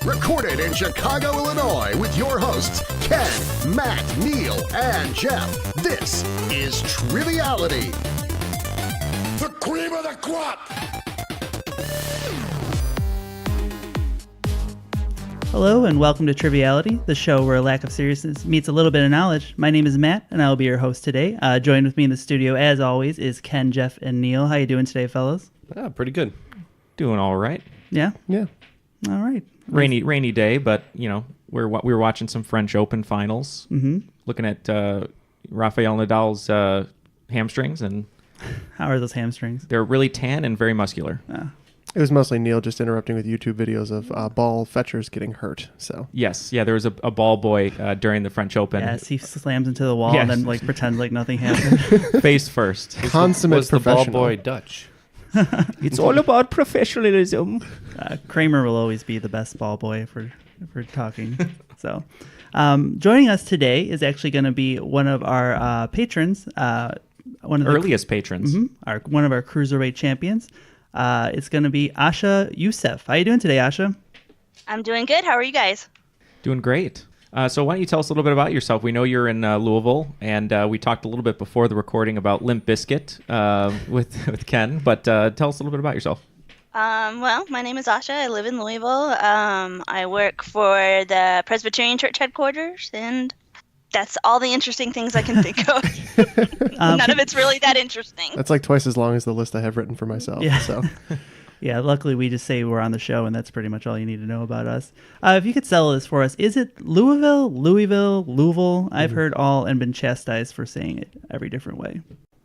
Recorded in Chicago, Illinois with your hosts, Ken, Matt, Neal, and Jeff. This is Triviality. The cream of the crop! Hello and welcome to Triviality, the show where a lack of seriousness meets a little bit of knowledge. My name is Matt, and I will be your host today. Joined with me in the studio, as always, is Ken, Jeff, and Neal. How you doing today, fellas? Pretty good. Doing all right. Yeah? Yeah. All right. Rainy day, but, you know, we were watching some French Open finals, looking at Rafael Nadal's hamstrings, and How are those hamstrings? they're really tan and very muscular. It was mostly Neal just interrupting with YouTube videos of ball fetchers getting hurt. So Yes, yeah, there was a ball boy during the French Open. Yes, he slams into the wall Yes. and then pretends like nothing happened. Face first. consummate Was the ball professional. boy Dutch? It's all about professionalism. Kramer will always be the best ball boy for talking. So, joining us today is actually going to be one of our patrons, one of the Earliest patrons. one of our Cruiserweight champions. It's going to be Asha Ouseph. How you doing today, Asha? I'm doing good. How are you guys? Doing great. So why don't you tell us a little bit about yourself? We know you're in Louisville, and we talked a little bit before the recording about Limp Bizkit with Ken, but tell us a little bit about yourself. Well, my name is Asha. I live in Louisville. I work for the Presbyterian Church headquarters, and that's all the interesting things I can think of. None of it's really that interesting. That's like twice as long as the list I have written for myself. Yeah. So Yeah, luckily we just say we're on the show, and that's pretty much all you need to know about us. If you could sell this for us, is it Louisville? I've heard all and been chastised for saying it every different way.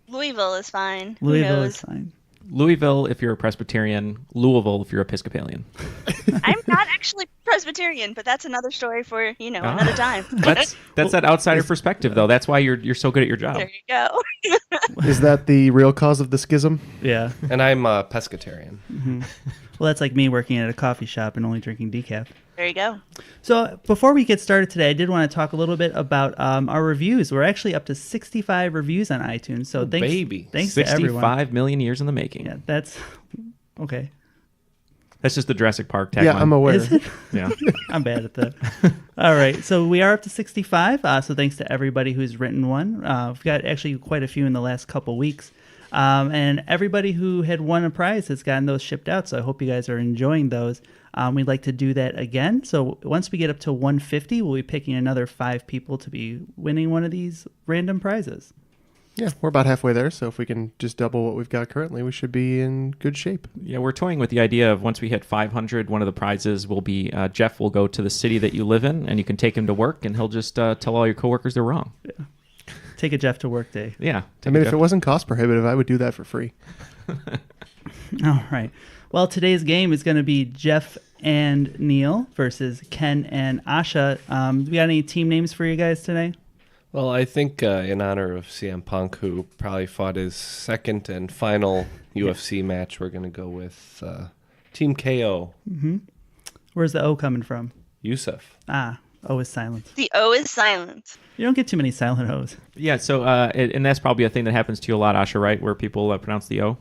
Louisville is fine. Who Louisville knows? is fine. Louisville if you're a Presbyterian, Louisville if you're Episcopalian. I'm not actually Presbyterian, but that's another story for, another time. That's that outsider perspective, though. That's why you're so good at your job. There you go. is that the real cause of the schism? Yeah. And I'm a pescatarian. Well, that's like me working at a coffee shop and only drinking decaf. There you go. So before we get started today, I did want to talk a little bit about our reviews. We're actually up to 65 reviews on iTunes. So thanks to everyone. 65 million years in the making. Yeah, that's okay. That's just the Jurassic Park tagline. Yeah, I'm aware. Is it? Yeah. I'm bad at that. All right, so we are up to 65. So thanks to everybody who's written one. We've got actually quite a few in the last couple weeks. And everybody who had won a prize has gotten those shipped out. So I hope you guys are enjoying those. We'd like to do that again. So once we get up to 150, we'll be picking another 5 people to be winning one of these random prizes. Yeah, we're about halfway there. So if we can just double what we've got currently, we should be in good shape. Yeah, we're toying with the idea of once we hit 500, one of the prizes will be Jeff will go to the city that you live in, and you can take him to work, and he'll just tell all your coworkers they're wrong. Yeah. Take a Jeff to work day. Yeah. I mean, if it wasn't cost prohibitive, I would do that for free. All right. Well, today's game is going to be Jeff and Neal versus Ken and Asha. We got any team names for you guys today? Well, I think in honor of CM Punk, who probably fought his second and final UFC match, we're going to go with Team KO. Where's the O coming from? Ouseph. O is silent. The O is silent. You don't get too many silent O's. Yeah, so, and that's probably a thing that happens to you a lot, Asha, right? Where people pronounce the O?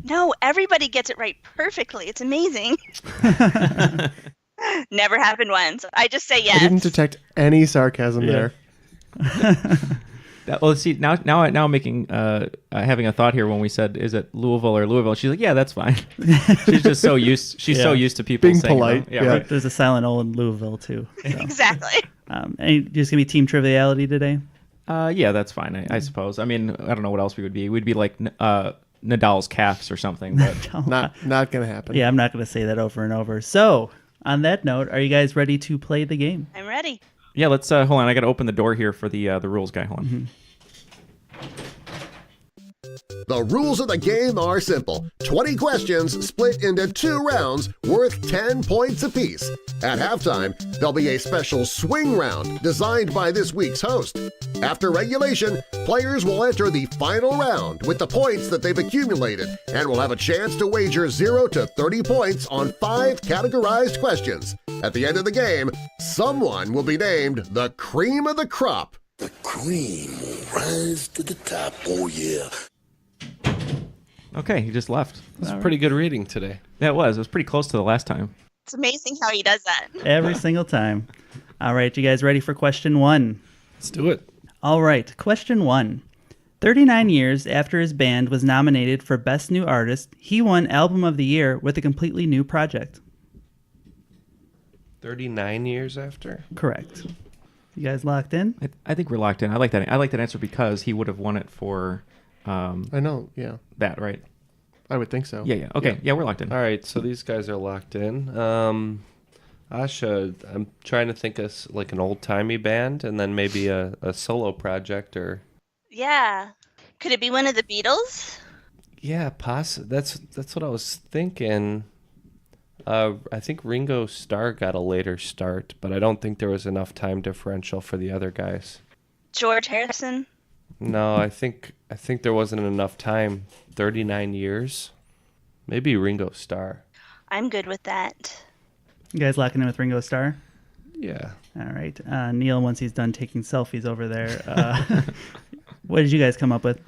No, everybody gets it right perfectly. It's amazing. Never happened once. I just say yes. I didn't detect any sarcasm there. Well, see, now I'm making, having a thought here when we said, is it Louisville or Louisville? She's like, yeah, that's fine. She's just so used to people being saying polite. Yeah, right. There's a silent O in Louisville, too. So. Exactly. Just going to be team triviality today? Yeah, that's fine, I suppose. I mean, I don't know what else we would be. We'd be like Nadal's calves or something. But Not going to happen. Yeah, I'm not going to say that over and over. So, on that note, are you guys ready to play the game? I'm ready. Yeah, let's hold on. I got to open the door here for the rules guy. Hold on. The rules of the game are simple. 20 questions split into 2 rounds worth 10 points apiece. At halftime, there'll be a special swing round designed by this week's host. After regulation, players will enter the final round with the points that they've accumulated and will have a chance to wager 0 to 30 points on 5 categorized questions. At the end of the game, someone will be named the cream of the crop. The cream will rise to the top, oh yeah. Okay, he just left. That's a pretty good reading today. That was. It was pretty close to the last time. It's amazing how he does that. Every single time. All right, you guys ready for question 1? Let's do it. All right, question 1. 39 years after his band was nominated for Best New Artist, he won Album of the Year with a completely new project. 39 years after? Correct. You guys locked in? I think we're locked in. I like that. I like that answer because he would have won it for I know, yeah. that, right? I would think so. Yeah. Okay. Yeah, we're locked in. All right, so these guys are locked in. Asha, I'm trying to think of like an old-timey band and then maybe a solo project or... Yeah. Could it be one of the Beatles? Yeah, that's what I was thinking. I think Ringo Starr got a later start, but I don't think there was enough time differential for the other guys. George Harrison? No, I think there wasn't enough time. 39 years? Maybe Ringo Starr. I'm good with that. You guys locking in with Ringo Starr? Yeah. All right. Neal, once he's done taking selfies over there, what did you guys come up with?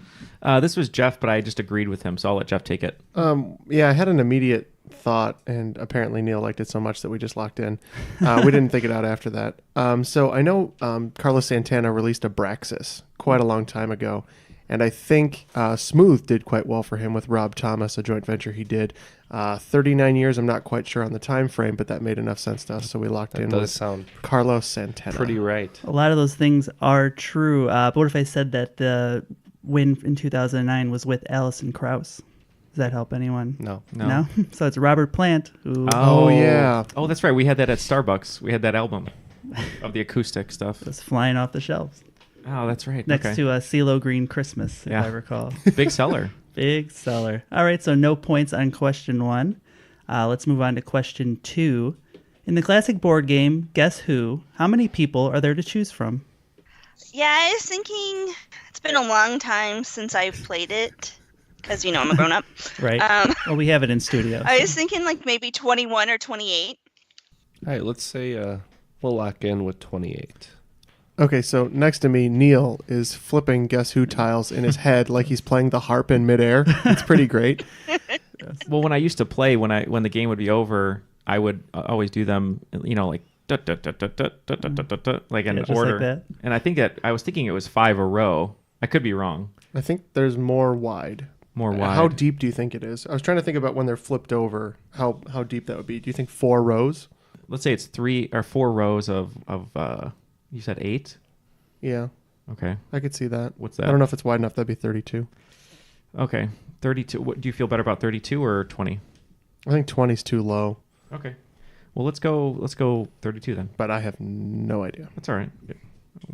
This was Jeff, but I just agreed with him, so I'll let Jeff take it. Yeah, I had an immediate thought, and apparently Neal liked it so much that we just locked in. We didn't think it out after that. So I know Carlos Santana released Abraxas quite a long time ago, and I think Smooth did quite well for him with Rob Thomas, a joint venture he did. 39 years, I'm not quite sure on the time frame, but that made enough sense to us, so we locked in That does with sound Carlos Santana. pretty right. A lot of those things are true. But what if I said that the win in 2009 was with Alison Krauss? Does that help anyone? No. No? So it's Robert Plant who Oh, yeah. Oh, that's right. We had that at Starbucks. We had that album of the acoustic stuff. was flying off the shelves Oh, that's right. next Okay. to a CeeLo Green Christmas, if Yeah. I recall. Big seller. Big seller. All right, so no points on question 1. Let's move on to question 2. In the classic board game, Guess Who, how many people are there to choose from? Yeah, I was thinking it's been a long time since I've played it because, I'm a grown-up. Right. Well, we have it in studio. I was thinking like maybe 21 or 28. All right, let's say we'll lock in with 28. Okay, so next to me, Neal is flipping Guess Who tiles in his head like he's playing the harp in midair. It's pretty great. Well, when I used to play, when the game would be over, I would always do them, like like in just order. like that? And I think that I was thinking it was 5 a row. I could be wrong. I think there's more wide. More wide. How deep do you think it is? I was trying to think about when they're flipped over, how deep that would be. Do you think 4 rows? Let's say it's 3 or 4 rows of you said 8? Yeah, Okay. I could see that. What's that? I don't know if it's wide enough. That'd be 32. Okay. 32. What, do you feel better about 32 or 20? I think 20 is too low, Okay. Well, let's go 32 then. but I have no idea. That's all right.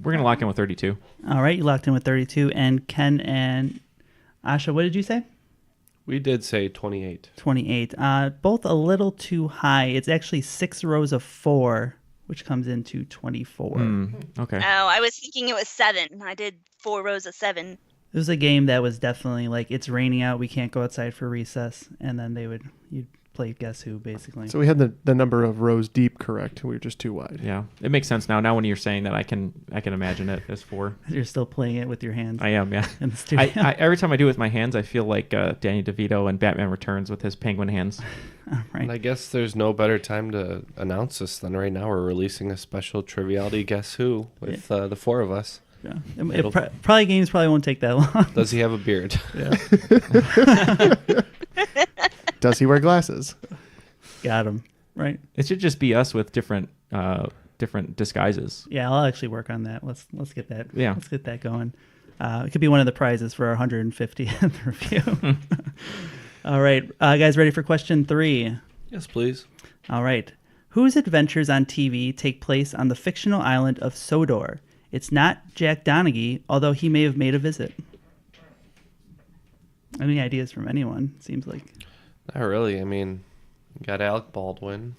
We're going to lock in with 32. All right, you locked in with 32. And Ken and Asha, what did you say? We did say 28. 28. Both a little too high. It's actually 6 rows of 4, which comes into 24. Okay. Oh, I was thinking it was 7. I did 4 rows of 7. It was a game that was definitely like, it's raining out, we can't go outside for recess, and then you'd play Guess Who, basically. So we had the number of rows deep correct. We were just too wide. Yeah. It makes sense now. Now when you're saying that, I can imagine it as 4. You're still playing it with your hands I am, yeah. in the studio. I every time I do it with my hands, I feel like Danny DeVito in Batman Returns with his penguin hands. Right. And I guess there's no better time to announce this than right now. We're releasing a special Triviality Guess Who with the 4 of us. Yeah. Probably games won't take that long. Does he have a beard? Yeah. Does he wear glasses? Got him. Right. It should just be us with different disguises. Yeah, I'll actually work on that. Let's get that. Yeah. Let's get that going. It could be one of the prizes for our 150th review. All right, guys, ready for question 3? Yes, please. All right. Whose adventures on TV take place on the fictional island of Sodor? It's not Jack Donaghy, although he may have made a visit. Any ideas from anyone? Seems like. Not really. I mean, you got Alec Baldwin.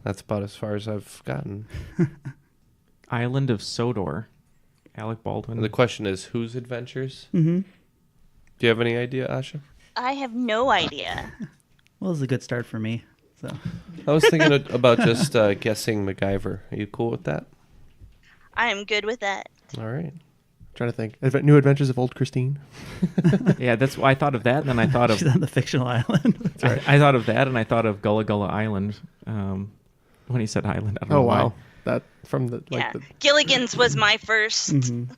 That's about as far as I've gotten. Island of Sodor. Alec Baldwin. And the question is, whose adventures? Mm-hmm. Do you have any idea, Asha? I have no idea. Well, this is a good start for me. So. I was thinking about just guessing MacGyver. Are you cool with that? I am good with that. All right. Trying to think. New Adventures of Old Christine. Yeah, that's why I thought of that, and then I thought of She's on the fictional island. That's right. I thought of that, and I thought of Gullah Gullah Island. When he said island, I don't know why. Wow. That from the Gilligan's was my 1st.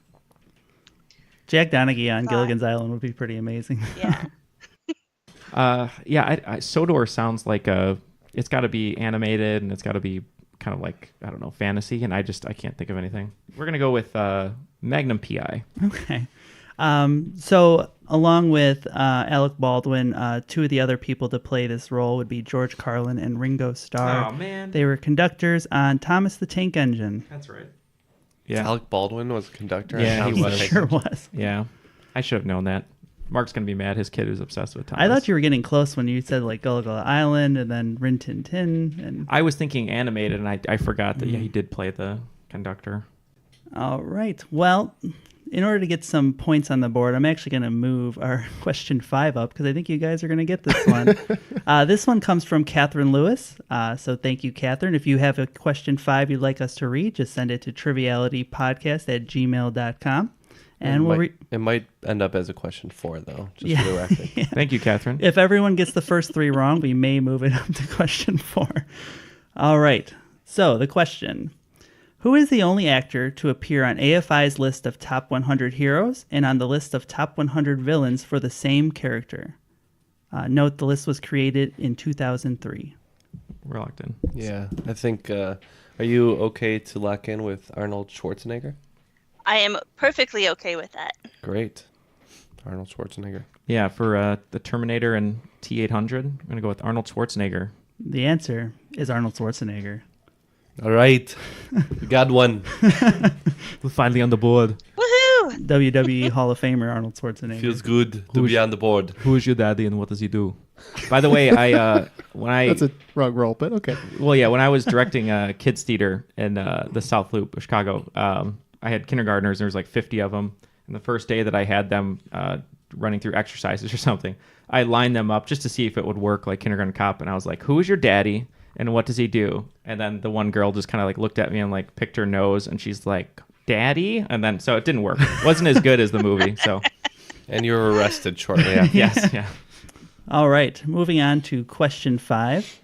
Jack Donaghy on Gilligan's Island would be pretty amazing. Yeah. Sodor sounds like it's got to be animated, and it's got to be kind of like, I don't know, fantasy, and I can't think of anything. We're gonna go with Magnum PI. Okay. So along with Alec Baldwin, two of the other people to play this role would be George Carlin and Ringo Starr. Oh man, They were conductors on Thomas the Tank Engine. that's right. Yeah, Alec Baldwin was a conductor. Yeah, he was. Sure was. yeah. I should have known that. Mark's gonna be mad. His kid is obsessed with Thomas. I thought you were getting close when you said like Gullah Gullah Island and then Rin Tin Tin. And I was thinking animated, and I forgot that he did play the conductor. all right. Well, in order to get some points on the board, I'm actually going to move our question 5 up because I think you guys are going to get this one. This one comes from Catherine Lewis. So thank you, Catherine. If you have a question 5 you'd like us to read, just send it to trivialitypodcast@gmail.com. And it might end up as a question 4, though, just for the record. Yeah. Thank you, Catherine. If everyone gets the first 3 wrong, we may move it up to question 4. All right. So the question: who is the only actor to appear on AFI's list of top 100 heroes and on the list of top 100 villains for the same character? Note the list was created in 2003. We're locked in. Yeah, I think. Are you okay to lock in with Arnold Schwarzenegger? I am perfectly okay with that. Great, Arnold Schwarzenegger. Yeah, for the Terminator and T-800, I'm gonna go with Arnold Schwarzenegger. The answer is Arnold Schwarzenegger. All right, we got one. We're finally on the board. Woohoo! WWE Hall of Famer Arnold Schwarzenegger. Feels good to be on the board. Who is your daddy and what does he do? By the way, That's a wrong roll, but okay. when I was directing kids theater in the South Loop of Chicago, I had kindergartners. There was like 50 of them, and the first day that I had them running through exercises or something, I lined them up just to see if it would work like Kindergarten Cop, and I was like, "Who is your daddy and what does he do?" And then the one girl just kind of like looked at me and like picked her nose, and she's like, "Daddy," and then so it didn't work. It wasn't as good as the movie. So, And you were arrested shortly after. yes, yeah. All right, moving on to question 5,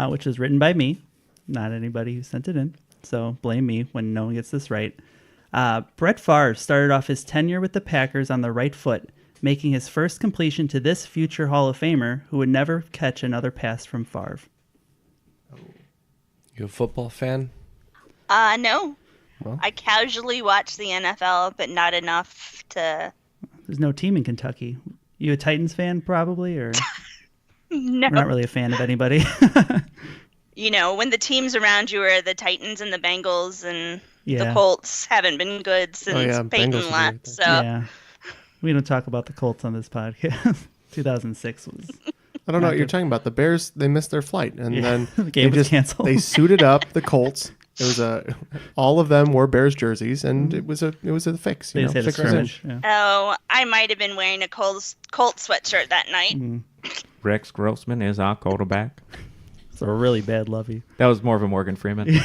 which was written by me, not anybody who sent it in. So blame me when no one gets this right. Brett Favre started off his tenure with the Packers on the right foot, making his first completion to this future Hall of Famer who would never catch another pass from Favre. You a football fan? No. Well. I casually watch the NFL, but not enough to... There's no team in Kentucky. You a Titans fan, probably, or No. we're not really a fan of anybody? You know, when the teams around you are the Titans and the Bengals and Yeah. the Colts haven't been good since Bengals Peyton would be left. right there. So Yeah, we don't talk about the Colts on this podcast. 2006 was. I don't know what you're talking about. The Bears, they missed their flight, and Yeah. then The game they was canceled. They suited up the Colts. It was all of them wore Bears jerseys, and it was a fix. They You just know, had a fix was in. scrimmage. Yeah. Oh, I might have been wearing a Colt sweatshirt that night. Rex Grossman is our quarterback. So a really bad lovey. That was more of a Morgan Freeman.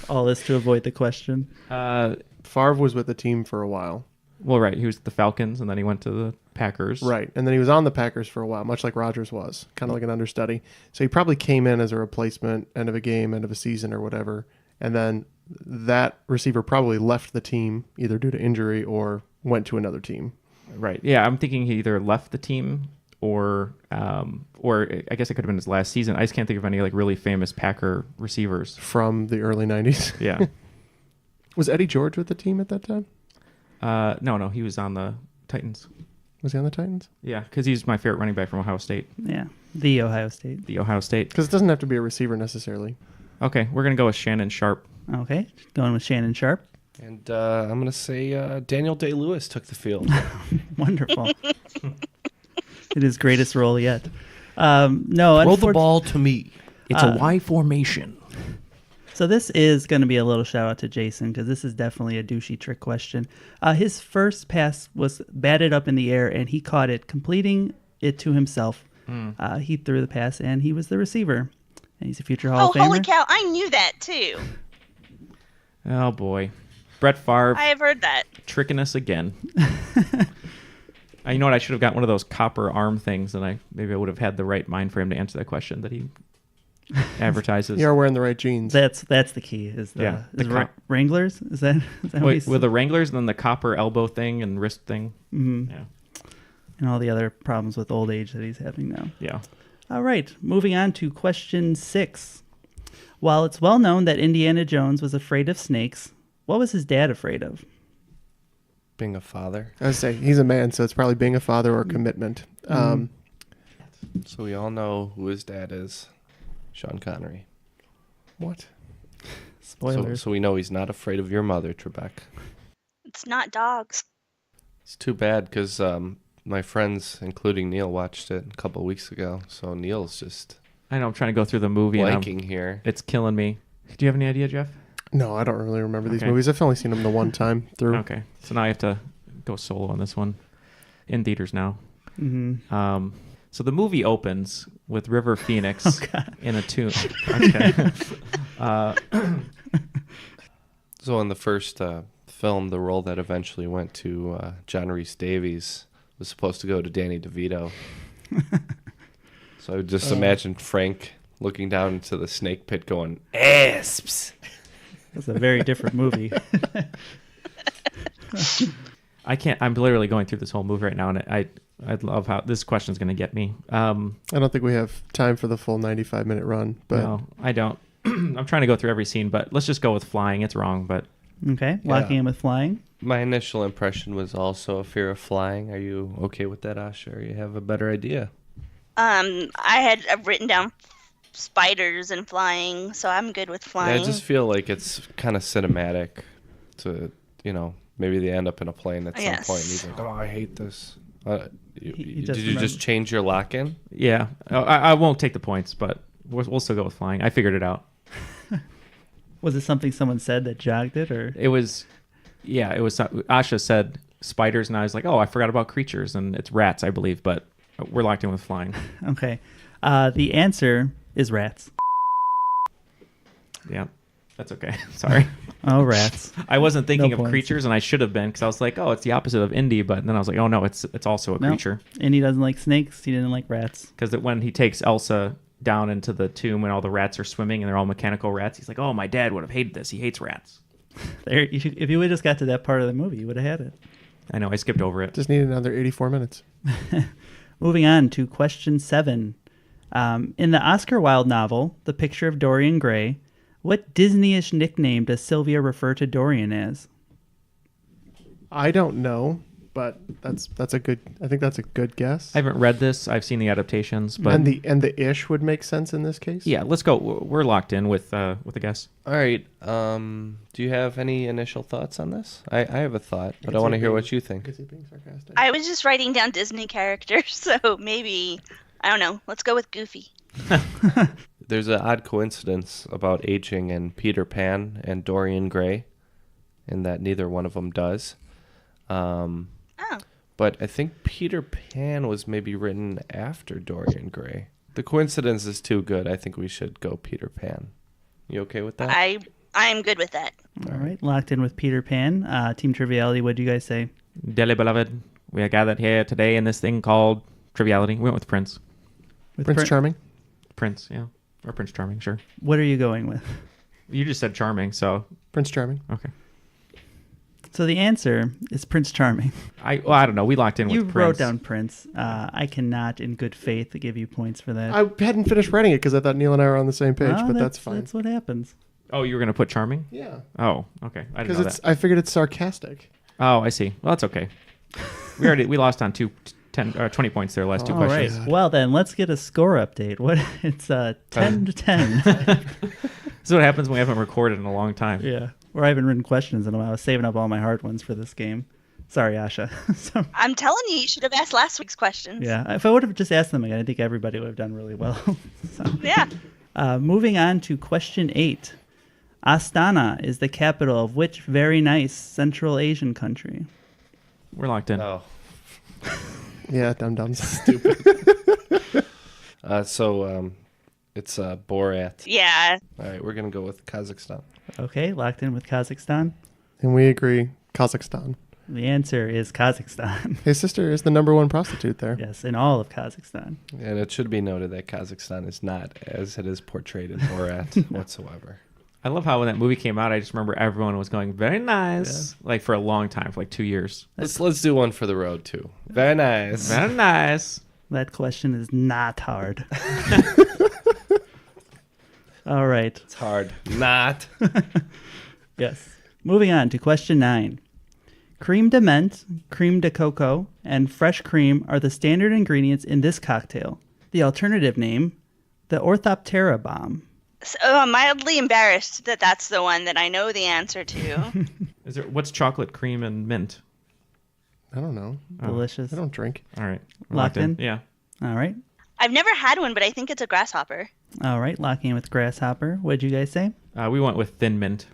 All this to avoid the question. Favre was with the team for a while. Well, right. He was with the Falcons, and then he went to the Packers. Right. And then he was on the Packers for a while, much like Rodgers was, kind of like an understudy. So he probably came in as a replacement, end of a game, end of a season or whatever. And then that receiver probably left the team either due to injury or went to another team. Right. Yeah, I'm thinking he either left the team or I guess it could have been his last season. I just can't think of any like really famous Packer receivers. From the early 90s. Yeah. Was Eddie George with the team at that time? No, he was on the Titans. Was he on the Titans? Yeah, because he's my favorite running back from Ohio State. Yeah. The Ohio State. The Ohio State. Because it doesn't have to be a receiver necessarily. Okay, we're going to go with Shannon Sharp. Okay. Going with Shannon Sharp. And I'm going to say Daniel Day-Lewis took the field. Wonderful. It is greatest role yet. No, Throw the ball to me. It's a Y formation. So this is going to be a little shout out to Jason because this is definitely a douchey trick question. His first pass was batted up in the air and he caught it, completing it to himself. He threw the pass and he was the receiver. And he's a future Hall of Famer. Holy cow, I knew that too. Oh, boy. Brett Favre I have heard that. tricking us again. You know what? I should have got one of those copper arm things, and maybe I would have had the right mind frame to answer that question that he advertises. You're wearing the right jeans. That's the key. Is the Wranglers? Is that Wait, with the Wranglers and then the copper elbow thing and wrist thing? Mm-hmm. Yeah. And all the other problems with old age that he's having now. Yeah. All right, moving on to question 6. While it's well known that Indiana Jones was afraid of snakes, what was his dad afraid of? Being a father. I would say he's a man, so it's probably being a father or commitment. So we all know who his dad is. Sean Connery. What? Spoilers. So we know he's not afraid of your mother, Trebek. It's not dogs. It's too bad because my friends, including Neal, watched it a couple of weeks ago. So Neal's just I know, I'm trying to go through the movie. blanking here. It's killing me. Do you have any idea, Jeff? No, I don't really remember these Okay. movies. I've only seen them the one time through. Okay. So now I have to go solo on this one. In theaters now. Mm-hmm. So the movie opens with River Phoenix in a tomb. Okay. So in the first film, the role that eventually went to John Rhys Davies was supposed to go to Danny DeVito. So I would just imagine Frank looking down into the snake pit going, asps. That's a very different movie. I'm literally going through this whole movie right now, and I love how this question's going to get me. I don't think we have time for the full 95-minute run, but No, I don't. I'm trying to go through every scene, but let's just go with flying. It's wrong, but Okay, locking in with flying. My initial impression was also a fear of flying. Are you okay with that, Asha, or you have a better idea? I had written down spiders and flying, so I'm good with Yeah, flying. I just feel like it's kind of cinematic to, maybe they end up in a plane at some Yes. point and he's like, oh, I hate this. He Did you just change your lock-in? yeah, I won't take the points, but we'll still go with flying. I figured it out. Was it something someone said that jogged it, or? It was Asha said spiders, and I was like, oh, I forgot about creatures, and it's rats, I believe, but we're locked in with flying. Okay. The answer is rats. Yeah, that's okay. Sorry. Oh, rats. I wasn't thinking No of points. creatures, and I should have been, because I was like, oh, it's the opposite of Indy, but then I was like, oh, no, it's also a No. creature. And he doesn't like snakes. He didn't like rats. Because when he takes Elsa down into the tomb and all the rats are swimming and they're all mechanical rats, he's like, oh, my dad would have hated this. He hates rats. If you would have just got to that part of the movie, you would have had it. I know, I skipped over it. just need another 84 minutes. Moving on to question 7. In the Oscar Wilde novel, The Picture of Dorian Gray, what Disney-ish nickname does Sylvia refer to Dorian as? I don't know, but I think that's a good guess. I haven't read this. I've seen the adaptations, but and the ish would make sense in this case. yeah, let's go. We're locked in with a guess. All right. Do you have any initial thoughts on this? I have a thought, but I want to hear what you think. Is he being sarcastic? I was just writing down Disney characters, so maybe, I don't know. Let's go with Goofy. There's an odd coincidence about aging in Peter Pan and Dorian Gray, in that neither one of them does. But I think Peter Pan was maybe written after Dorian Gray. The coincidence is too good. I think we should go Peter Pan. You okay with that? I am good with that. All right, locked in with Peter Pan. Team Triviality, what do you guys say? Dearly beloved, we are gathered here today in this thing called Triviality. We went with Prince. With Prince Charming. Prince, yeah. Or Prince Charming, sure. What are you going with? You just said Charming, so Prince Charming. okay. So the answer is Prince Charming. I don't know. We locked in You with Prince. wrote down Prince. I cannot, in good faith, give you points for that. I hadn't finished writing it because I thought Neal and I were on the same page, Well, but that's fine. That's what happens. Oh, you were gonna put Charming? Yeah, Oh, okay. I didn't because know that. I figured it's sarcastic. Oh, I see. Well, that's okay. We lost on 20 points there last two All right. questions. Well, then let's get a score update. It's 10 to 10. This is what happens when we haven't recorded in a long time. Yeah. Or I haven't written questions in a while. I was saving up all my hard ones for this game. Sorry, Asha. So, I'm telling you, you should have asked last week's questions. yeah. If I would have just asked them again, I think everybody would have done really well. So, Yeah. moving on to question 8. Astana is the capital of which very nice Central Asian country? We're locked in. Oh. Yeah, dum-dums. It's Borat. Yeah. All right, we're going to go with Kazakhstan. Okay, locked in with Kazakhstan. And we agree, Kazakhstan. The answer is Kazakhstan. His sister is the #1 prostitute there. Yes, in all of Kazakhstan. And it should be noted that Kazakhstan is not as it is portrayed in Borat whatsoever. I love how when that movie came out, I just remember everyone was going, very nice, like for a long time, for like 2 years. Let's do one for the road, too. Very nice. Very nice. That question is not hard. All right. It's hard. Not. Yes. Moving on to question 9. Cream de menthe, cream de cocoa, and fresh cream are the standard ingredients in this cocktail. The alternative name, the Orthoptera bomb. So I'm mildly embarrassed that that's the one that I know the answer to. What's chocolate, cream, and mint? I don't know. Delicious. I don't drink. All right. We're Locked in? Yeah. All right. I've never had one, but I think it's a grasshopper. All right. Locking in with grasshopper. What did you guys say? We went with thin mint.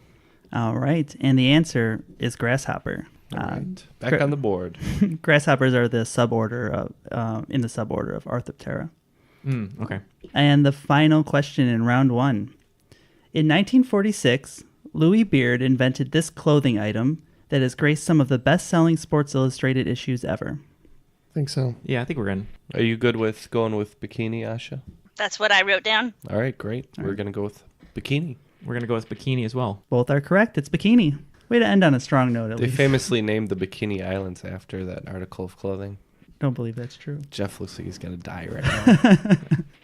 All right. And the answer is grasshopper. All right. Back on the board. Grasshoppers are the suborder of in the suborder of Orthoptera. Okay. And the final question in round 1. In 1946, Louis Beard invented this clothing item that has graced some of the best-selling Sports Illustrated issues ever. I think so. Yeah, I think we're in. Are you good with going with bikini, Asha? That's what I wrote down. All right, great. We're going to go with bikini. We're going to go with bikini as well. Both are correct. It's bikini. Way to end on a strong note, at They least. famously named the Bikini Islands after that article of clothing. Don't believe that's true. Jeff looks like he's going to die right now.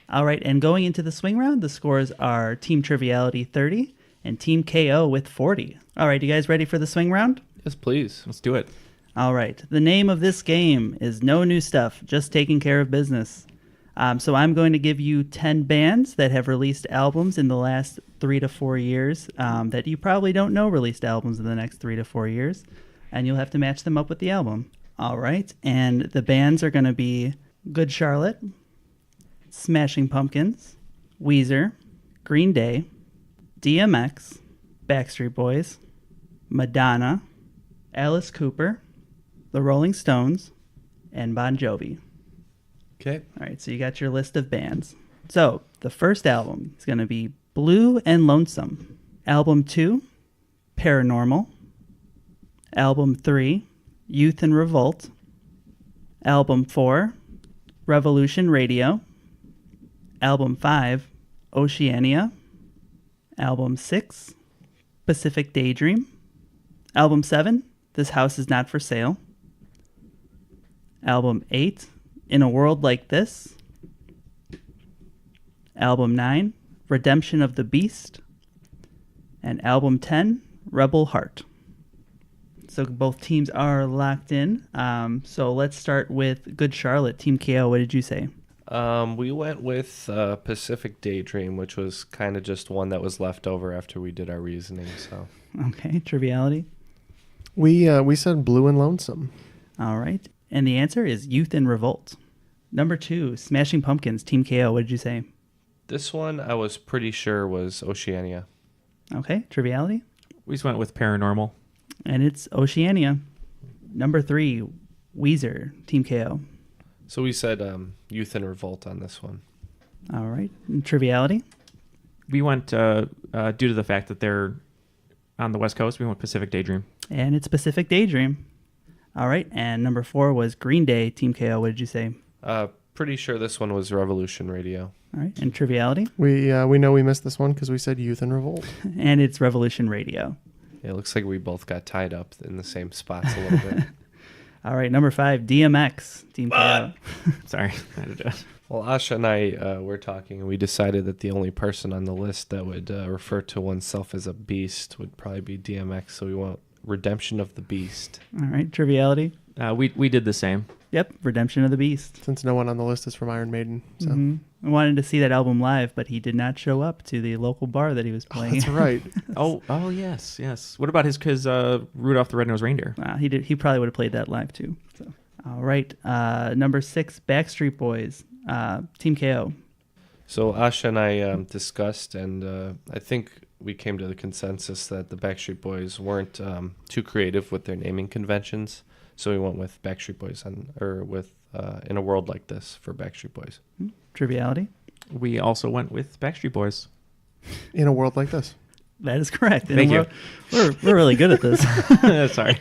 All right, and going into the swing round, the scores are Team Triviality 30 and Team KO with 40. All right, you guys ready for the swing round? Yes, please. Let's do it. All right, the name of this game is No New Stuff, Just Taking Care of Business. So I'm going to give you 10 bands that have released albums in the last 3 to 4 years that you probably don't know released albums in the next 3 to 4 years, and you'll have to match them up with the album. All right, and the bands are going to be Good Charlotte, Smashing Pumpkins, Weezer, Green Day, DMX, Backstreet Boys, Madonna, Alice Cooper, The Rolling Stones, and Bon Jovi. Okay. All right, so you got your list of bands. So the first album is going to be Blue and Lonesome. Album 2, Paranormal. Album 3, Youth in Revolt. Album 4, Revolution Radio. Album 5, Oceania. Album 6, Pacific Daydream. Album 7, This House Is Not for Sale. Album 8, In a World Like This. Album 9, Redemption of the Beast. And Album 10, Rebel Heart. So both teams are locked in. So let's start with Good Charlotte. Team KO, what did you say? We went with Pacific Daydream, which was kind of just one that was left over after we did our reasoning. So Okay, Triviality. We said Blue and Lonesome. All right. And the answer is Youth in Revolt. Number 2, Smashing Pumpkins. Team KO, what did you say? this one I was pretty sure was Oceania. Okay, Triviality. We just went with Paranormal. And it's Oceania. Number 3, Weezer, Team KO. So we said Youth in Revolt on this one. All right. And Triviality. We went, due to the fact that they're on the West Coast, we went Pacific Daydream. And it's Pacific Daydream. All right. And number 4 was Green Day, Team KO. What did you say? Pretty sure this one was Revolution Radio. All right. And Triviality. We know we missed this one because we said Youth in Revolt. And it's Revolution Radio. Yeah, it looks like we both got tied up in the same spots a little bit. All right. Number 5, DMX, Team KO. Sorry. I had to do it. Well, Asha and I were talking, and we decided that the only person on the list that would refer to oneself as a beast would probably be DMX, so we want Redemption of the Beast. All right. Triviality. We did the same. Yep. Redemption of the Beast. Since no one on the list is from Iron Maiden. So. Mm-hmm. I wanted to see that album live, but he did not show up to the local bar that he was playing. That's right. Oh, yes. What about his Rudolph the Red-Nosed Reindeer? He did. He probably would have played that live too. So, all right. Number 6, Backstreet Boys, Team KO. So Asha and I discussed, and I think we came to the consensus that the Backstreet Boys weren't too creative with their naming conventions, so we went with Backstreet Boys In a World Like This for Backstreet Boys. Triviality. We also went with Backstreet Boys. In a World Like This. That is correct. And Thank you. We're really good at this. Sorry.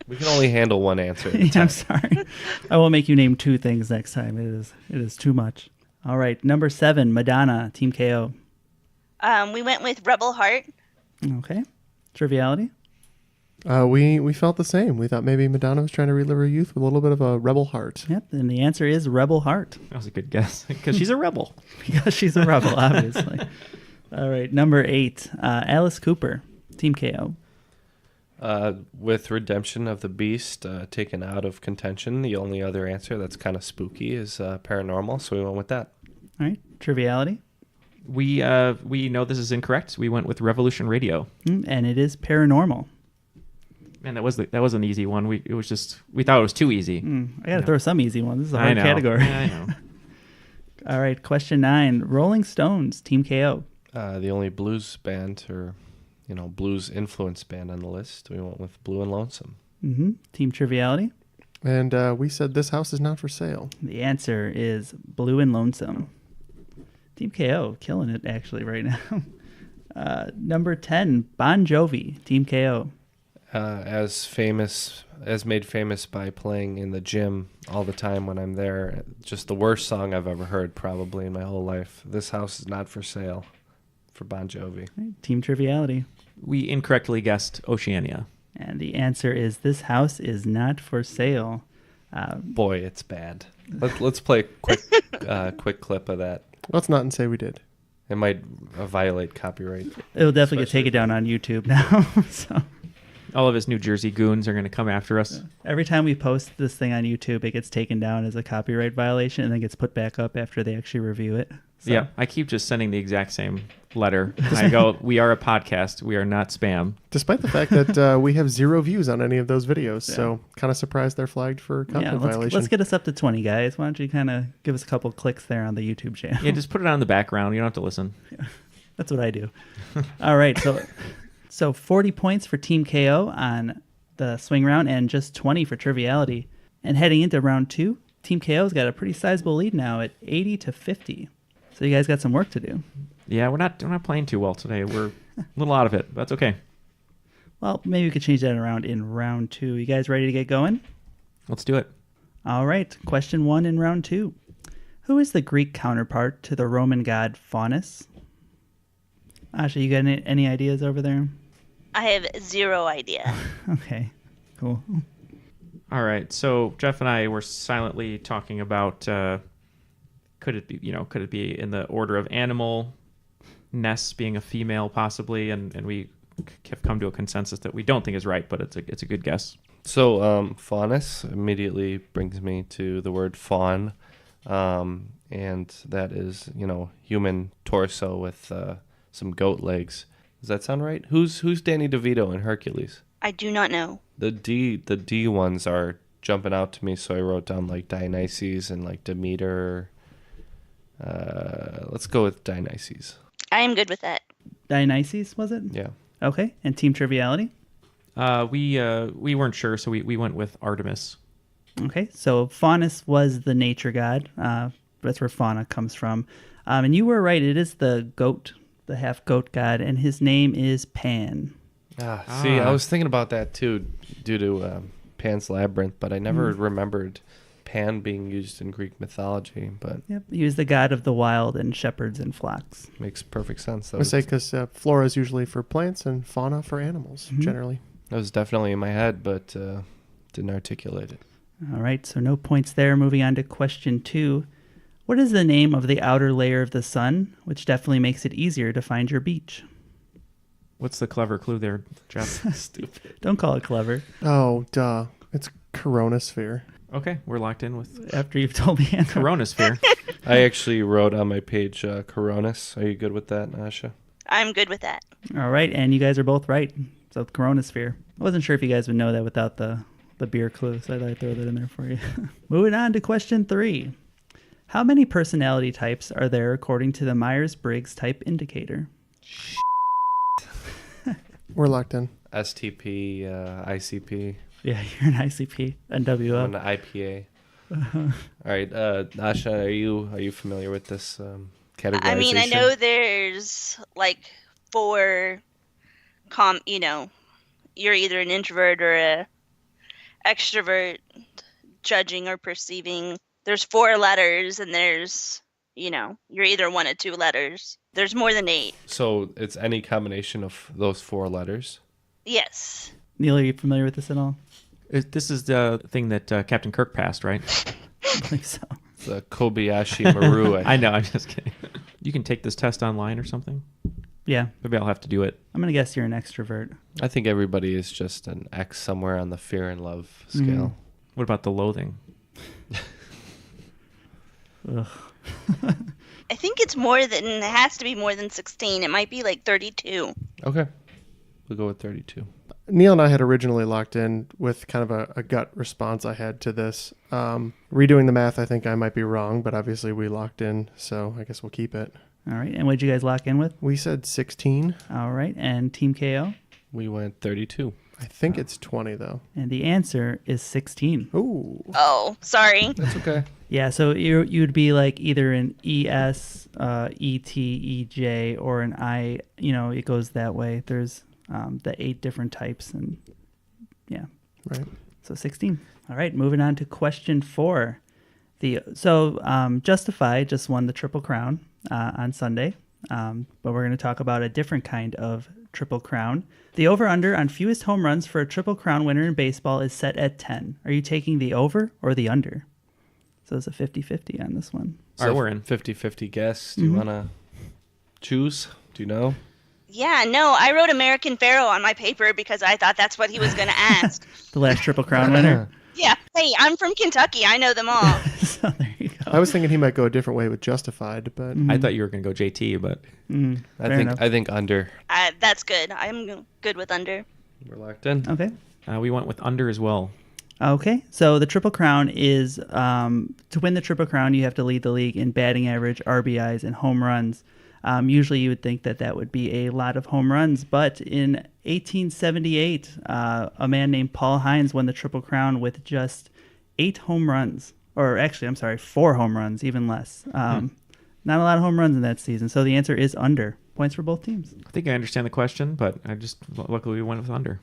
We can only handle one answer at a Yeah, time. I'm sorry. I will make you name 2 things next time. It is too much. All right, number 7, Madonna, Team KO. We went with Rebel Heart. Okay. Triviality. We felt the same. We thought maybe Madonna was trying to relive her youth with a little bit of a rebel heart. Yep, and the answer is Rebel Heart. That was a good guess because she's a rebel. Because she's a rebel, obviously. All right, number 8, Alice Cooper, Team KO. With Redemption of the Beast taken out of contention, the only other answer that's kind of spooky is paranormal, so we went with that. All right, triviality. We know this is incorrect. We went with Revolution Radio. And it is paranormal. Man, that was an easy one. We thought it was too easy. I got to throw some easy ones. This is a hard know. category. Yeah, I know. All right, question 9, Rolling Stones, Team KO. The only blues band or blues influenced band on the list, we went with Blue and Lonesome. Team Triviality. And we said this house is not for sale. The answer is Blue and Lonesome. Team KO, killing it actually right now. Number 10, Bon Jovi, Team KO. As made famous by playing in the gym all the time when I'm there. Just the worst song I've ever heard probably in my whole life. This house is not for sale for Bon Jovi. Right, Team Triviality. We incorrectly guessed Oceania. And the answer is this house is not for sale. Boy, it's bad. Let's play a quick clip of that. Let's not say we did. It might violate copyright. It'll definitely get taken down on YouTube now. So All of his New Jersey goons are going to come after us. every time we post this thing on YouTube, it gets taken down as a copyright violation and then gets put back up after they actually review it. So, Yeah, I keep just sending the exact same letter. I go, we are a podcast. We are not spam. Despite the fact that we have 0 views on any of those videos. So kind of surprised they're flagged for content violation. let's get us up to 20, guys. Why don't you kind of give us a couple clicks there on the YouTube channel? Yeah, just put it on the background. You don't have to listen. That's what I do. All right, so 40 points for Team KO on the swing round and just 20 for triviality. And heading into round 2, Team KO's got a pretty sizable lead now at 80-50. So you guys got some work to do. Yeah, we're not playing too well today. We're a little out of it. That's okay. Well, maybe we could change that around in round 2. You guys ready to get going? Let's do it. All right, question 1 in round 2. Who is the Greek counterpart to the Roman god Faunus? Asha, you got any ideas over there? I have 0 idea. Okay, cool. All right. So Jeff and I were silently talking about could it be in the order of animal, Ness being a female possibly, and we have come to a consensus that we don't think is right, but it's a good guess. So faunus immediately brings me to the word fawn, and that is human torso with some goat legs. Does that sound right? Who's Danny DeVito in Hercules? I do not know. The D ones are jumping out to me, so I wrote down like Dionysus and like Demeter. Let's go with Dionysus. I am good with that. Dionysus, was it? Yeah. Okay, and Team Triviality? We weren't sure, so we went with Artemis. Okay, so Faunus was the nature god. That's where fauna comes from. And you were right, it is the goat, the half-goat god, and his name is Pan. See, I was thinking about that too, due to Pan's Labyrinth, but I never remembered Pan being used in Greek mythology. But Yep, he was the god of the wild and shepherds and flocks. makes perfect sense. I would say because flora is usually for plants and fauna for animals, generally. That was definitely in my head, but didn't articulate it. All right, so no points there. Moving on to question 2. What is the name of the outer layer of the sun, which definitely makes it easier to find your beach? What's the clever clue there, Jeff? Stupid. Don't call it clever. Oh, duh. It's coronasphere. Okay, we're locked in with After you've told me. Coronasphere. I actually wrote on my page Coronis. Are you good with that, Asha? I'm good with that. All right, and you guys are both right. So the Coronasphere. I wasn't sure if you guys would know that without the beer clue, so I thought I'd throw that in there for you. Moving on to question 3. How many personality types are there according to the Myers-Briggs type indicator? We're locked in. STP, ICP, Yeah, you're an ICP, NWO. an IPA. All right, Asha, are you familiar with this categorization? I mean, I know there's like 4 you're either an introvert or a extrovert judging or perceiving. There's 4 letters, and there's, you're either 1 of 2 letters. There's more than 8. So it's any combination of those 4 letters? Yes. Neal, are you familiar with this at all? This is the thing that Captain Kirk passed, right? I believe so. The Kobayashi Maru. I know, I'm just kidding. You can take this test online or something? Yeah. Maybe I'll have to do it. I'm going to guess you're an extrovert. I think everybody is just an X somewhere on the fear and love scale. What about the loathing? Ugh. I think it has to be more than 16. It might be like 32. Okay. We'll go with 32. Neal and I had originally locked in with kind of a gut response I had to this. Redoing the math, I think I might be wrong, but obviously we locked in, so I guess we'll keep it. All right. And what did you guys lock in with? We said 16. All right. And Team KO? We went 32. I think it's 20, though. And the answer is 16. Ooh. Oh, sorry. That's okay. Yeah, so you'd be like either an ES, ET, EJ, or an I. It goes that way. There's the 8 different types, and yeah. Right. So 16. All right, moving on to question 4. Justify just won the Triple Crown on Sunday, but we're going to talk about a different kind of Triple Crown. The over-under on fewest home runs for a Triple Crown winner in baseball is set at 10. Are you taking the over or the under? So it's a 50-50 on this one. So All right, we're in. 50-50 guess. Do you want to choose? Do you know? Yeah, no, I wrote American Pharaoh on my paper because I thought that's what he was going to ask. The last Triple Crown winner. Yeah. Hey, I'm from Kentucky. I know them all. So there you go. I was thinking he might go a different way with Justified, but I thought you were going to go JT, but Fair enough. I think under. That's good. I'm good with under. We're locked in. Okay. we went with under as well. Okay, so the Triple Crown is, to win the Triple Crown, you have to lead the league in batting average, RBIs, and home runs. Usually you would think that would be a lot of home runs, but in 1878, a man named Paul Hines won the Triple Crown with just 8 home runs. Or actually, I'm sorry, 4 home runs, even less. Not a lot of home runs in that season, so the answer is under. Points for both teams. I think I understand the question, but luckily we went with under.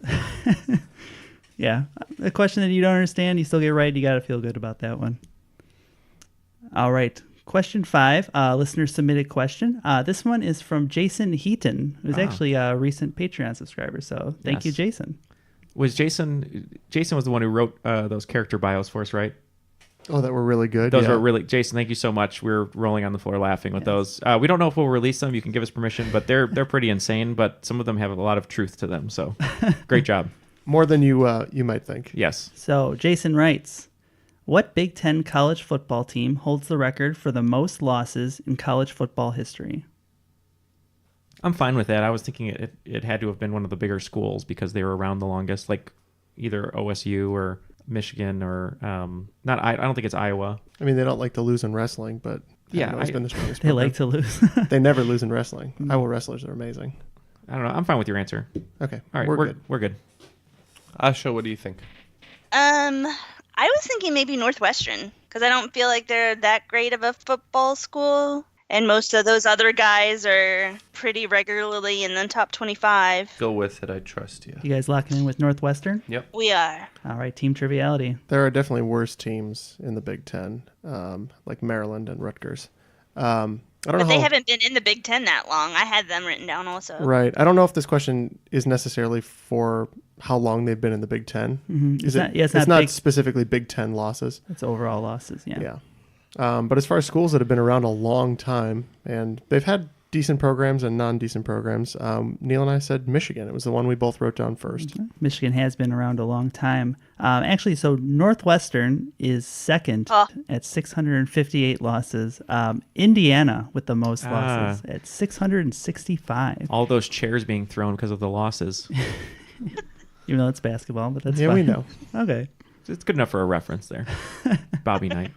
Yeah, a question that you don't understand, you still get right. You got to feel good about that one. All right. Question 5, listener submitted question. This one is from Jason Heaton, who's actually a recent Patreon subscriber. So thank you, Jason. Was Jason was the one who wrote those character bios for us, right? oh, that were really good. Those were really, Jason, thank you so much. We're rolling on the floor laughing with those. We don't know if we'll release them. You can give us permission, but they're pretty insane, but some of them have a lot of truth to them. So great job. More than you might think. Yes. So Jason writes, what Big Ten college football team holds the record for the most losses in college football history? I'm fine with that. I was thinking it had to have been one of the bigger schools because they were around the longest, like either OSU or Michigan or not. I don't think it's Iowa. I mean, they don't like to lose in wrestling, but Yeah, it's been the strongest. They program. like to lose. They never lose in wrestling. Iowa wrestlers are amazing. I don't know. I'm fine with your answer. Okay, All right, we're good. We're good. Asha, what do you think? I was thinking maybe Northwestern because I don't feel like they're that great of a football school. And most of those other guys are pretty regularly in the top 25. Go with it. I trust you. You guys locking in with Northwestern? Yep. We are. All right, team triviality. There are definitely worse teams in the Big Ten, like Maryland and Rutgers. I don't know. But they haven't been in the Big Ten that long. I had them written down also. Right. I don't know if this question is necessarily for how long they've been in the Big Ten. Mm-hmm. It's not specifically Big Ten losses. It's overall losses, yeah. Yeah. But as far as schools that have been around a long time, and they've had decent programs and non-decent programs, Neal and I said Michigan. It was the one we both wrote down first. Mm-hmm. Michigan has been around a long time. Actually, so Northwestern is second at 658 losses. Indiana with the most losses at 665. All those chairs being thrown because of the losses. Even though it's basketball, but that's Yeah, fine. we know. Okay. It's good enough for a reference there. Bobby Knight.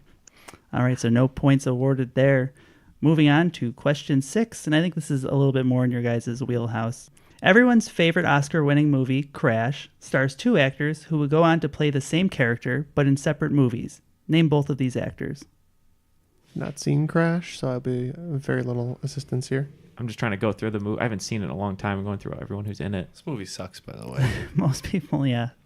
All right, so no points awarded there. Moving on to question 6, and I think this is a little bit more in your guys' wheelhouse. Everyone's favorite Oscar-winning movie, Crash, stars 2 actors who would go on to play the same character, but in separate movies. Name both of these actors. not seen Crash, so I'll be very little assistance here. I'm just trying to go through the movie. I haven't seen it in a long time. I'm going through everyone who's in it. This movie sucks, by the way. Most people,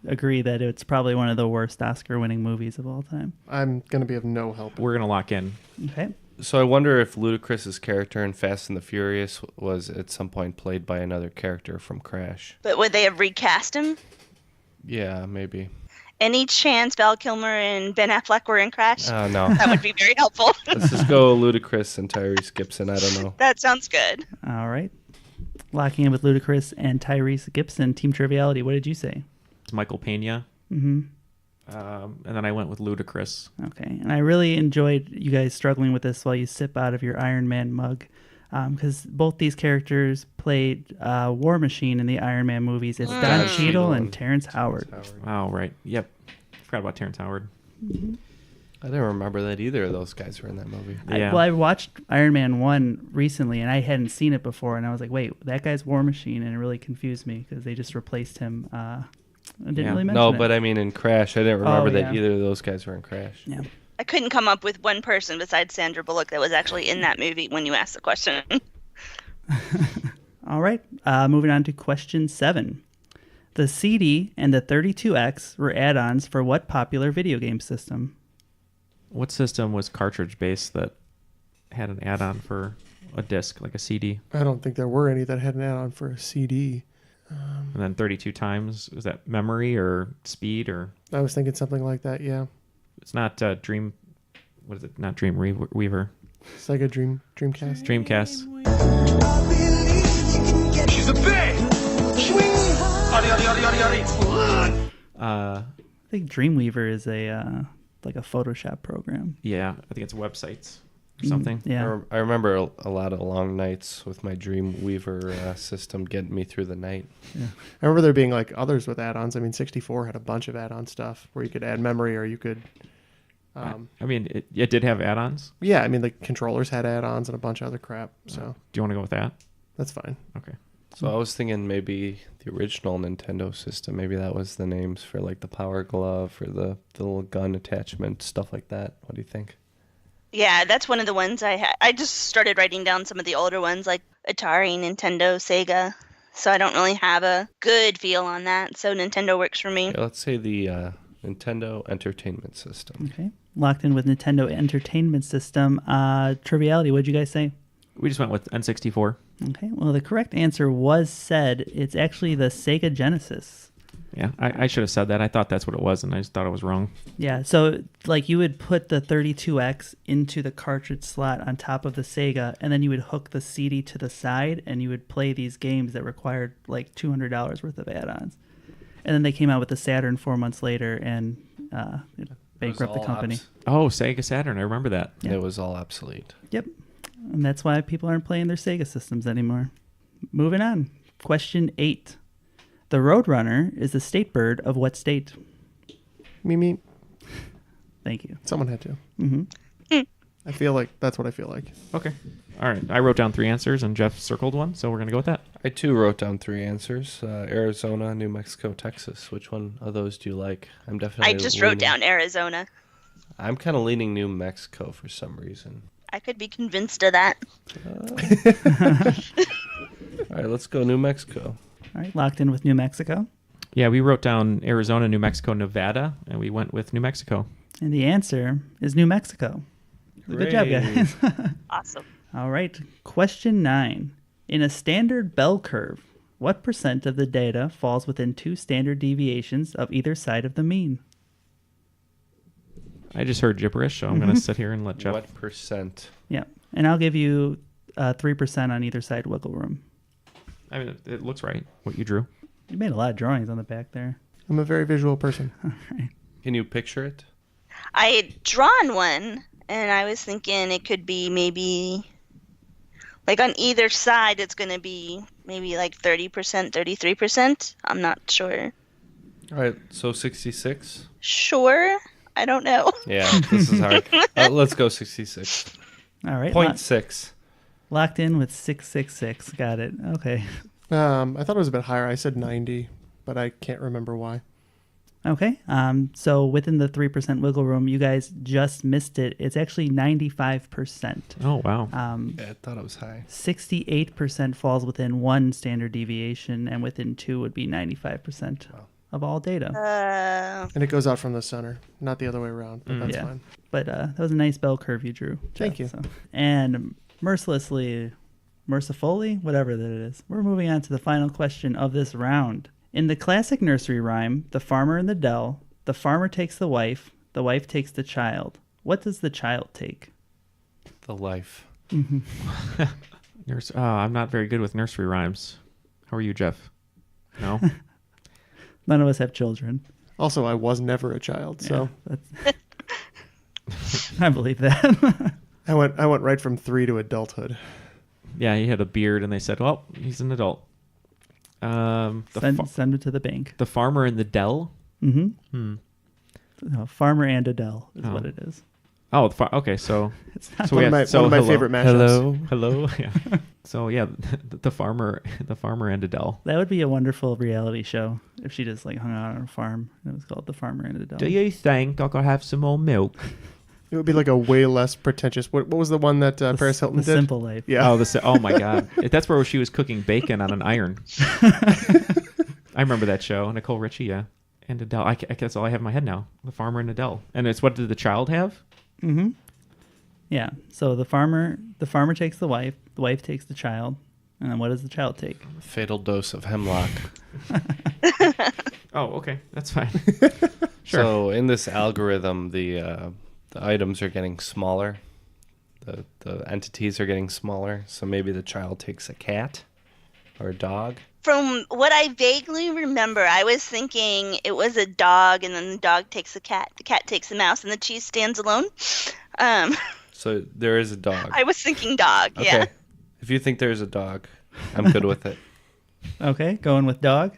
agree that it's probably one of the worst Oscar-winning movies of all time. I'm going to be of no help. We're going to lock in. Okay. So I wonder if Ludacris's character in Fast and the Furious was at some point played by another character from Crash. But would they have recast him? Yeah, maybe. Any chance Val Kilmer and Ben Affleck were in Crash? Oh, no. That would be very helpful. Let's just go Ludacris and Tyrese Gibson. I don't know. That sounds good. All right. Locking in with Ludacris and Tyrese Gibson. Team Triviality, what did you say? It's Michael Pena. Mm-hmm. And then I went with Ludacris. Okay. And I really enjoyed you guys struggling with this while you sip out of your Iron Man mug. Because both these characters played War Machine in the Iron Man movies. It's Don Cheadle and Terrence Howard. Oh, right. Yep. Forgot about Terrence Howard. Mm-hmm. I didn't remember that either of those guys were in that movie. Yeah. I watched Iron Man 1 recently, and I hadn't seen it before. And I was like, wait, that guy's War Machine. And it really confused me because they just replaced him. I didn't really mention No, it. but I mean in Crash, I didn't remember that yeah. either of those guys were in Crash. Yeah. I couldn't come up with one person besides Sandra Bullock that was actually in that movie when you asked the question. All right. Moving on to question 7. The CD and the 32X were add-ons for what popular video game system? What system was cartridge-based that had an add-on for a disc, like a CD? I don't think there were any that had an add-on for a CD. And then 32 times, was that memory or speed or? I was thinking something like that, yeah. It's not Dream, what is it? Not Dream Weaver. Sega Dreamcast. Dreamcast. She's a bitch! I think Dreamweaver is a like a Photoshop program. Yeah, I think it's websites or something. Yeah. I remember a lot of long nights with my Dreamweaver system getting me through the night. I remember there being like others with add-ons. I mean, 64 had a bunch of add-on stuff where you could add memory or you could... I mean, it did have add-ons. yeah, I mean, the controllers had add-ons and a bunch of other crap, so Do you want to go with that? that's fine. Okay. So I was thinking maybe the original Nintendo system, maybe that was the names for like the Power Glove or the little gun attachment, stuff like that. What do you think? Yeah, that's one of the ones I had. I just started writing down some of the older ones like Atari, Nintendo, Sega. So I don't really have a good feel on that. So Nintendo works for me. Yeah, let's say the Nintendo Entertainment System. Okay. Locked in with Nintendo Entertainment System. Triviality, what'd you guys say? We just went with N64. Okay. Well, the correct answer was said. It's actually the Sega Genesis. Yeah, I should have said that. I thought that's what it was, and I just thought it was wrong. Yeah. So, like, you would put the 32X into the cartridge slot on top of the Sega, and then you would hook the CD to the side, and you would play these games that required like $200 worth of add-ons. And then they came out with the Saturn 4 months later and bankrupt the company. Oh, Sega Saturn. I remember that. Yeah. It was all obsolete. Yep. And that's why people aren't playing their Sega systems anymore. Moving on. Question 8. The Roadrunner is the state bird of what state? Me. Thank you. Someone had to. Mm-hmm. I feel like that's what I feel like. Okay. All right. I wrote down 3 answers, and Jeff circled one, so we're going to go with that. I too wrote down 3 answers: Arizona, New Mexico, Texas. Which one of those do you like? I'm definitely. I just wrote down Arizona. I'm kind of leaning New Mexico for some reason. I could be convinced of that. All right, let's go New Mexico. All right. Locked in with New Mexico. Yeah, we wrote down Arizona, New Mexico, Nevada, and we went with New Mexico. And the answer is New Mexico. Good job, guys. Awesome. All right. Question 9. In a standard bell curve, what % of the data falls within 2 standard deviations of either side of the mean? I just heard gibberish, so I'm going to sit here and let Jeff. What percent? Yeah. And I'll give you 3% on either side wiggle room. I mean, it looks right, what you drew. You made a lot of drawings on the back there. I'm a very visual person. All right. Can you picture it? I had drawn one, and I was thinking it could be maybe, like on either side, it's going to be maybe like 30%, 33%. I'm not sure. All right, so 66? Sure? I don't know. Yeah, this is hard. Let's go 66. All right. 0.6. Locked in with 666. Got it. Okay. I thought it was a bit higher. I said 90, but I can't remember why. Okay. So within the 3% wiggle room, you guys just missed it. It's actually 95%. Oh, wow. Yeah, I thought it was high. 68% falls within one standard deviation, and within two would be 95% of all data. And it goes out from the center, not the other way around, but that's fine. But that was a nice bell curve you drew, Jeff, Thank you. so. And mercifully, whatever that it is, we're moving on to the final question of this round. In the classic nursery rhyme, The Farmer and Adele, the farmer takes the wife takes the child. What does the child take? The life. I'm not very good with nursery rhymes. How are you, Jeff? No? None of us have children. Also, I was never a child, so I believe that. I went right from 3 to adulthood. Yeah, he had a beard, and they said, well, he's an adult. Send it to the bank. The Farmer and the Dell? No, Farmer and Adele is what it is. Oh, okay, so... It's not One of my favorite mashups. Hello? Yeah. So, yeah, the farmer and Adele. That would be a wonderful reality show if she just hung out on a farm and it was called The Farmer and Adele. Do you think I could have some more milk? It would be like a way less pretentious. What was the one that Paris Hilton The did? Simple Life. Yeah. Oh my God. That's where she was cooking bacon on an iron. I remember that show. Nicole Richie, yeah. And Adele. I guess that's all I have in my head now. The Farmer and Adele. And it's what did the child have? Mm-hmm. Yeah. So the farmer takes the wife takes the child, and then what does the child take? Fatal dose of hemlock. Oh, okay. That's fine. Sure. So in this algorithm, the items are getting smaller. The entities are getting smaller. So maybe the child takes a cat or a dog. From what I vaguely remember, I was thinking it was a dog, and then the dog takes the cat takes the mouse, and the cheese stands alone. So there is a dog. I was thinking dog, Okay. yeah. If you think there's a dog, I'm good with it. Okay, going with dog.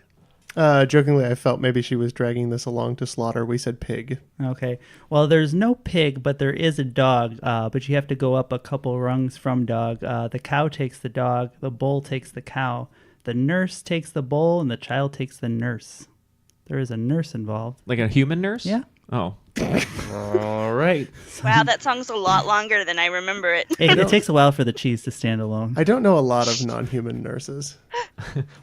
Jokingly, I felt maybe she was dragging this along to slaughter. We said pig. Okay. Well, there's no pig, but there is a dog. But you have to go up a couple rungs from dog. The cow takes the dog. The bull takes the cow. The nurse takes the bull, and the child takes the nurse. There is a nurse involved. Like a human nurse? Yeah. Oh. All right. Wow, that song's a lot longer than I remember it. It takes a while for the cheese to stand alone. I don't know a lot of non-human nurses.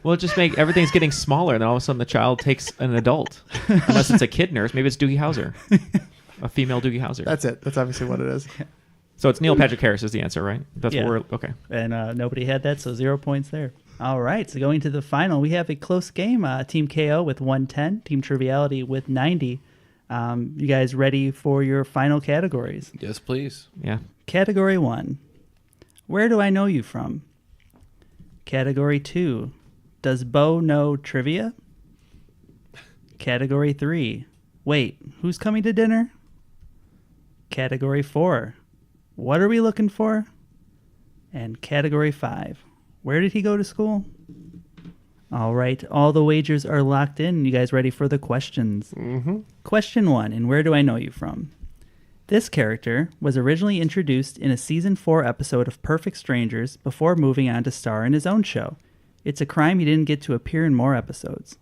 Well, just make everything's getting smaller, and then all of a sudden the child takes an adult. Unless it's a kid nurse. Maybe it's Doogie Howser. A female Doogie Howser. That's it. That's obviously what it is. So it's Neil Patrick Harris is the answer, right? That's Yeah. what we're... Okay. And nobody had that, so 0 points there. All right, so going to the final, we have a close game. Team KO with 110, Team Triviality with 90. You guys ready for your final categories? Yes, please. Yeah. Category 1, where do I know you from? Category 2, does Bo know trivia? Category 3, wait, who's coming to dinner? Category 4, what are we looking for? And Category 5, where did he go to school? All right, all the wagers are locked in. You guys ready for the questions? Mm-hmm. Question 1, and where do I know you from? This character was originally introduced in a Season 4 episode of Perfect Strangers before moving on to star in his own show. It's a crime he didn't get to appear in more episodes.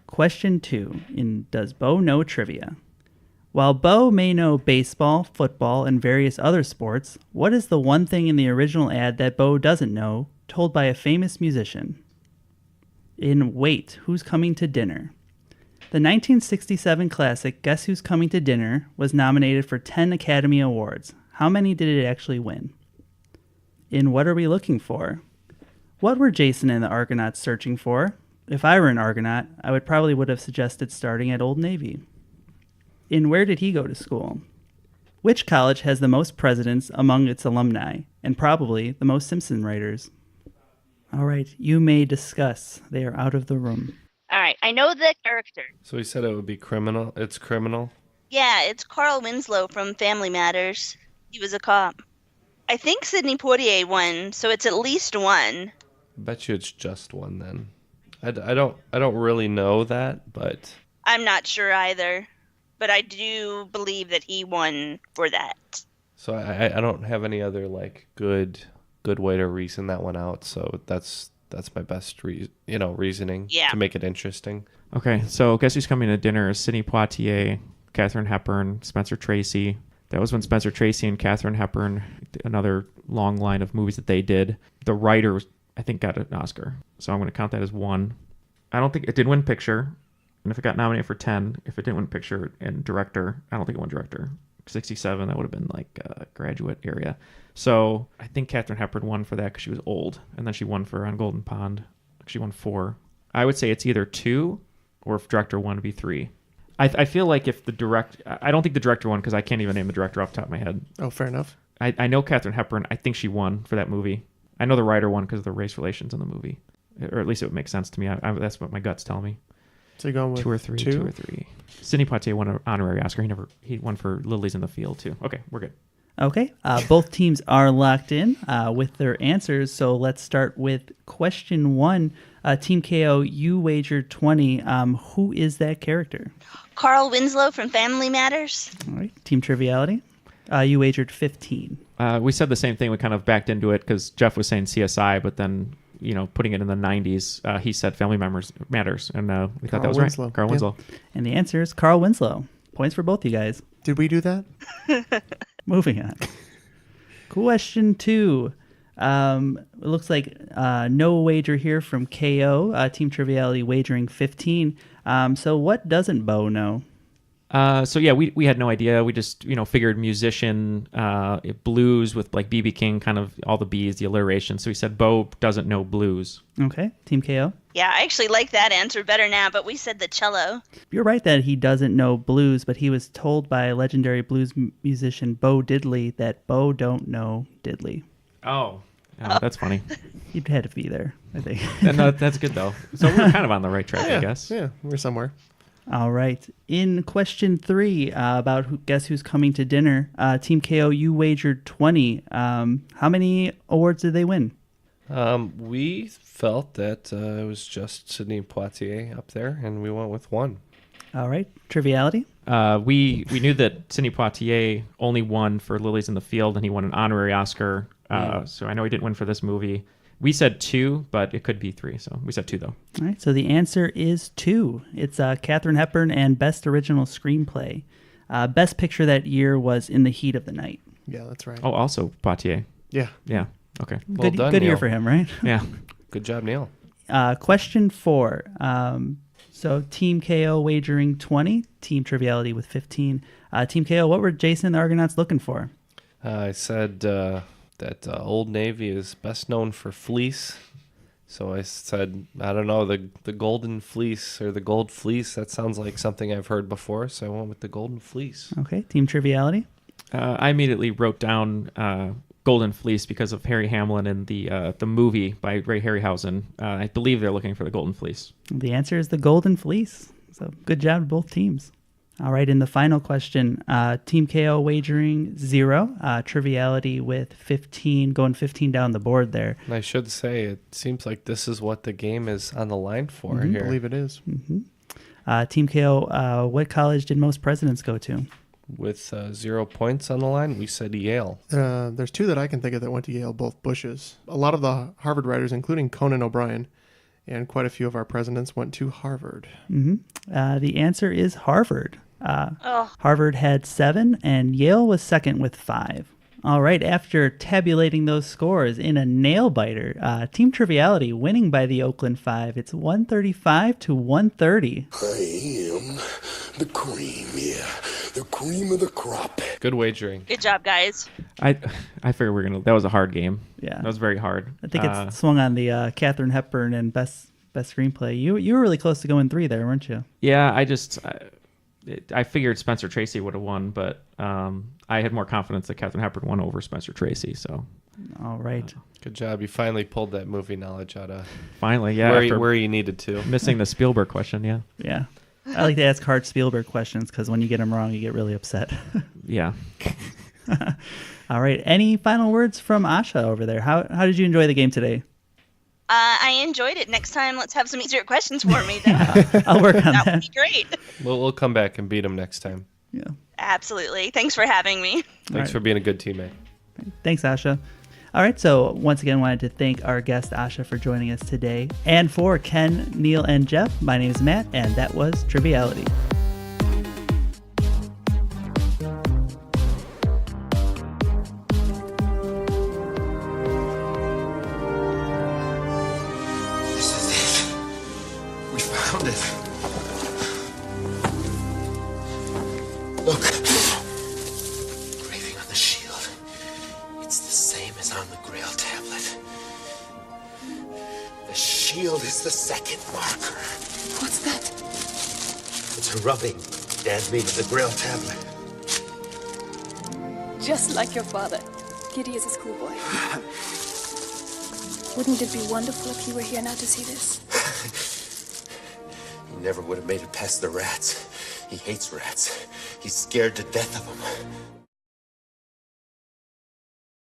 Question 2, in Does Bo Know Trivia? While Bo may know baseball, football, and various other sports, what is the one thing in the original ad that Bo doesn't know, told by a famous musician? In Wait, Who's Coming to Dinner? The 1967 classic Guess Who's Coming to Dinner was nominated for 10 Academy Awards. How many did it actually win? In What Are We Looking For? What were Jason and the Argonauts searching for? If I were an Argonaut, I would have suggested starting at Old Navy. In Where Did He Go to School? Which college has the most presidents among its alumni, and probably the most Simpson writers? All right, you may discuss. They are out of the room. All right, I know the character. So he said it would be criminal. It's criminal. Yeah, it's Carl Winslow from Family Matters. He was a cop. I think Sidney Poitier won, so it's at least one. I bet you it's just one then. I don't really know that, but I'm not sure either, but I do believe that he won for that. so I don't have any other good way to reason that one out. So that's that's my best reasoning Yeah. to make it interesting. Okay, so guess who's coming to dinner is Sidney Poitier, Katharine Hepburn, Spencer Tracy. That was when Spencer Tracy and Katharine Hepburn, another long line of movies that they did. The writer, I think, got an Oscar. So I'm going to count that as 1. I don't think it did win picture. And if it got nominated for 10, if it didn't win picture and director, I don't think it won director. 67, that would have been like a graduate area. So I think Katharine Hepburn won for that because she was old. And then she won for On Golden Pond. She won 4. I would say it's either 2 or if director won, it'd be 3. I feel like if I don't think the director won because I can't even name the director off the top of my head. Oh, fair enough. I know Katharine Hepburn. I think she won for that movie. I know the writer won because of the race relations in the movie. Or at least it would make sense to me. That's what my gut's telling me. So you're going with 2 or 3. 2 or 3. Sidney Poitier won an honorary Oscar. He won for Lilies in the Field too. Okay, we're good. Okay, both teams are locked in with their answers. So let's start with question 1. Team KO, you wagered 20. Who is that character? Carl Winslow from Family Matters. All right. Team Triviality, you wagered 15. We said the same thing. We kind of backed into it because Jeff was saying CSI, but then putting it in the 90s, he said Family Matters, and we thought that was Winslow. right. Carl Winslow. And the answer is Carl Winslow. Points for both you guys. Did we do that? Moving on. Question 2. It looks like no wager here from KO. Team Triviality wagering 15. So what doesn't Bo know? So yeah, we had no idea. We just figured musician, blues with like BB King, kind of all the B's, the alliteration. So we said Bo doesn't know blues. Okay, Team KO. Yeah, I actually like that answer better now, but we said the cello. You're right that he doesn't know blues, but he was told by legendary blues musician Bo Diddley that Bo don't know Diddley. Oh, that's funny. You'd had to be there, I think. No, that's good though. So we're kind of on the right track, I guess. Yeah, we're somewhere. All right. In question 3, about guess who's coming to dinner, Team KO, you wagered 20. How many awards did they win? We felt that it was just Sidney Poitier up there, and we went with 1. All right. Triviality? We knew that Sidney Poitier only won for Lilies in the Field, and he won an honorary Oscar. So I know he didn't win for this movie. We said 2, but it could be 3. So we said 2, though. All right. So the answer is 2. It's Katharine Hepburn and Best Original Screenplay. Best Picture that year was In the Heat of the Night. Yeah, that's right. Oh, also Poitier. Yeah. Yeah. Okay. Well Good, done, good year Neal. for him, right? Yeah. Good job, Neal. Question 4. So Team KO wagering 20. Team Triviality with 15. Team KO, what were Jason and the Argonauts looking for? I said that Old Navy is best known for fleece. So I said, I don't know, the golden fleece or the gold fleece. That sounds like something I've heard before. So I went with the golden fleece. Okay. Team Triviality? I immediately wrote down Golden Fleece because of Harry Hamlin in the movie by Ray Harryhausen. I believe they're looking for the Golden Fleece. The answer is the Golden Fleece. So good job to both teams. All right, in the final question, Team KO wagering 0, Triviality with 15, going 15 down the board there. And I should say, it seems like this is what the game is on the line for I here. believe it is. Team KO, what college did most presidents go to? With 0 points on the line, we said Yale. There's 2 that I can think of that went to Yale, both Bushes. A lot of the Harvard writers, including Conan O'Brien, and quite a few of our presidents went to Harvard. The answer is Harvard. Oh. Harvard had 7, and Yale was second with 5. All right, after tabulating those scores in a nail-biter, Team Triviality winning by the Oakland 5. It's 135 to 130. I am the cream, yeah. The cream of the crop. Good wagering. Good job, guys. I figured that was a hard game. Yeah. That was very hard. I think it's swung on the Katharine Hepburn and best screenplay. You were really close to going 3 there, weren't you? Yeah, I figured Spencer Tracy would have won, but I had more confidence that Katharine Hepburn won over Spencer Tracy. So All right. Good job. You finally pulled that movie knowledge out of finally, yeah, where you needed to. Missing the Spielberg question, yeah. Yeah. I like to ask hard Spielberg questions because when you get them wrong, you get really upset. Yeah. All right. Any final words from Asha over there? How did you enjoy the game today? I enjoyed it. Next time, let's have some easier questions for me. I'll work on That that. would be great. We'll come back and beat them next time. Yeah. Absolutely. Thanks for having me. Thanks for being a good teammate. Thanks, Asha. All right, so once again, wanted to thank our guest Asha for joining us today. And for Ken, Neal, and Jeff, my name is Matt, and that was Triviality. This is it. We found it. Look. Engraving on the shield. It's the same as on the Grail tablet. The shield is the second marker. What's that? It's a rubbing Dad made of the Grail tablet. Just like your father. Giddy as a schoolboy. Wouldn't it be wonderful if you were here now to see this? He never would have made it past the rats. He hates rats. He's scared to death of them.